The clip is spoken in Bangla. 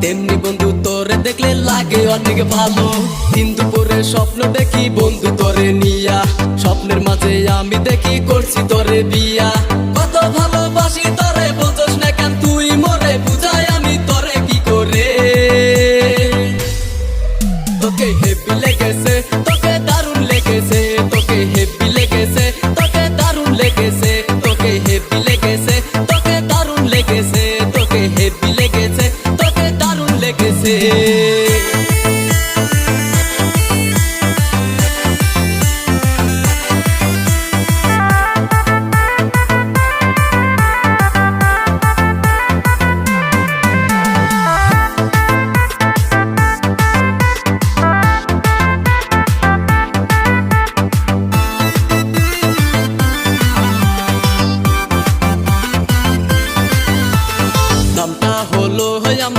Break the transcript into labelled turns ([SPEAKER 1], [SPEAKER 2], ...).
[SPEAKER 1] তেমনি বন্ধু তোরে দেখলে লাগে অনেক ভালো। দিন দুপুরে স্বপ্ন দেখি বন্ধু তোরে নিয়া, স্বপ্নের মাঝে আমি দেখি করছি তোরে বিয়া। কত ভালোবাসি তোরে বুঝোস না কেন তুই মরে, বুঝাই আমি তোরে কি করে। তোকে হেপি লেগেছে, তোকে দারুণ লেগেছে, তোকে হেপি লেগেছে, তোকে দারুণ লেগেছে, তোকে হেপি লেগেছে, তোকে দারুণ লেগেছে, তোকে হেপি লেগেছে, তোকে দারুণ লেগেছে।